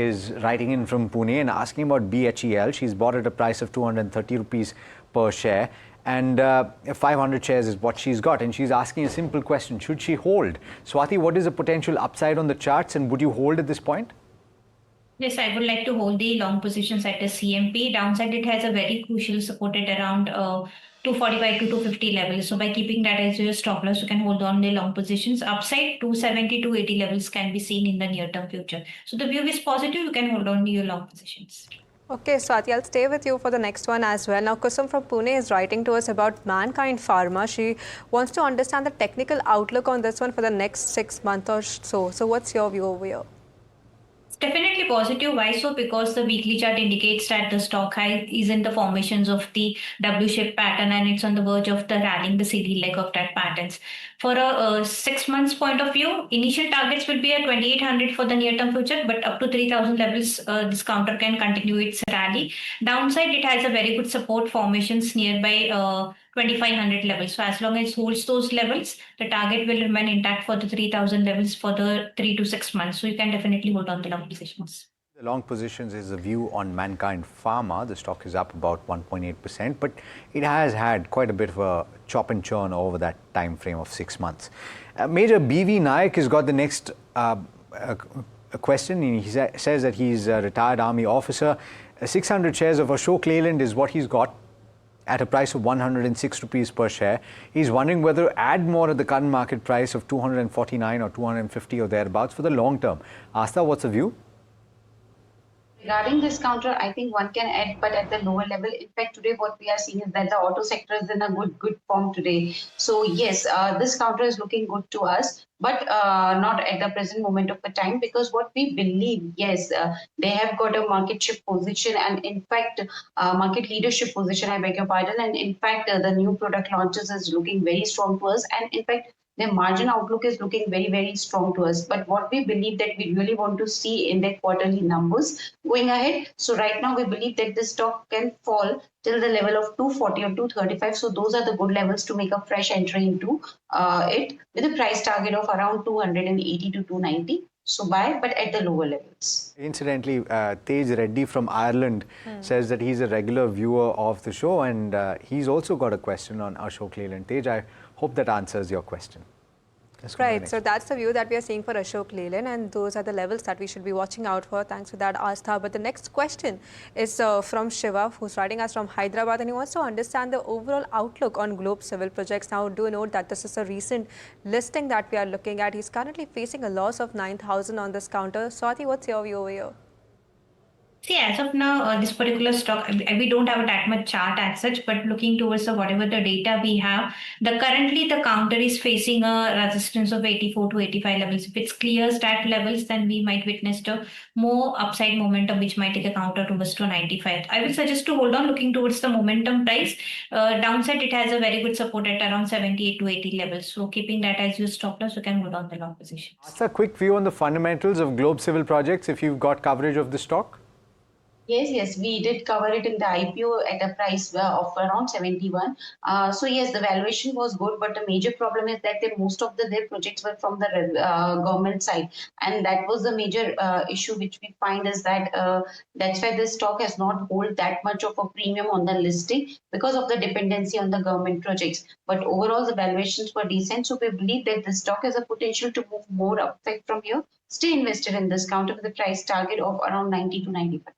Is writing in from Pune and asking about BHEL. She's bought at a price of 230 rupees per share, and 500 shares is what she's got. And she's asking a simple question: should she hold? Swati, what is the potential upside on the charts, and would you hold at this point? Yes, I would like to hold the long positions at the CMP. Downside, it has a very crucial support at around 245 to 250 levels. So by keeping that as your stop loss, you can hold on the long positions. Upside, 270 to 80 levels can be seen in the near-term future. So the view is positive. You can hold on to your long positions. Okay, Swati, I'll stay with you for the next one as well. Now, Kusum from Pune is writing to us about Mankind Pharma. She wants to understand the technical outlook on this one for the next 6 months or so. So what's your view over here? Definitely positive. Why so? Because the weekly chart indicates that the stock high is in the formations of the W-shaped pattern and it's on the verge of the rallying the CD leg of that patterns. For a 6 months point of view, initial targets will be at 2800 for the near-term future, but up to 3000 levels, this counter can continue its rally. Downside, it has a very good support formations nearby 2500 levels. So as long as it holds those levels, the target will remain intact for the 3000 levels for the 3 to 6 months. So you can definitely hold on the long positions. The long positions is a view on Mankind Pharma. The stock is up about 1.8%, but it has had quite a bit of a chop and churn over that time frame of 6 months. Major BV Nayak has got the next a question. He says that he's a retired army officer. 600 shares of Ashok Leyland is what he's got at a price of 106 rupees per share. He's wondering whether to add more at the current market price of 249 or 250 or thereabouts for the long term. Asta, what's the view? Regarding this counter, I think one can add, but at the lower level. In fact, today what we are seeing is that the auto sector is in a good form today. So yes, this counter is looking good to us, but not at the present moment of the time, because what we believe, yes, they have got a market share position, and in fact, market leadership position, I beg your pardon, and in fact, the new product launches is looking very strong to us, and in fact, their margin outlook is looking very strong to us. But what we believe that we really want to see in their quarterly numbers going ahead. So right now we believe that this stock can fall till the level of 240 or 235. So those are the good levels to make a fresh entry into it, with a price target of around 280 to 290. So buy, but at the lower levels. Incidentally, Tej Reddy from Ireland says that he's a regular viewer of the show, and he's also got a question on Ashok Leyland. Tej, I hope that answers your question. Right, so that's the view that we are seeing for Ashok Leyland, and those are the levels that we should be watching out for. Thanks for that, Astha. But the next question is from Shiva, who's writing us from Hyderabad, and he wants to understand the overall outlook on Globe Civil Projects. Now, do note that this is a recent listing that we are looking at. He's currently facing a loss of 9,000 on this counter. Swati, what's your view over here? See, as of now, this particular stock, we don't have that much chart as such, but looking towards whatever the data we have, currently the counter is facing a resistance of 84 to 85 levels. If it clears that levels, then we might witness the more upside momentum, which might take a counter towards to 95. I will suggest to hold on looking towards the momentum price. Downside, it has a very good support at around 78 to 80 levels. So keeping that as your stop loss, you can hold on the long positions. That's a quick view on the fundamentals of Globe Civil Projects if you've got coverage of the stock. Yes, we did cover it in the IPO at a price of around 71. So yes, the valuation was good, but the major problem is that most of their projects were from the government side, and that was the major issue which we find is that that's why this stock has not hold that much of a premium on the listing because of the dependency on the government projects. But overall, the valuations were decent, so we believe that the stock has a potential to move more upside from here. Stay invested in this counter with a price target of around 90 to 95.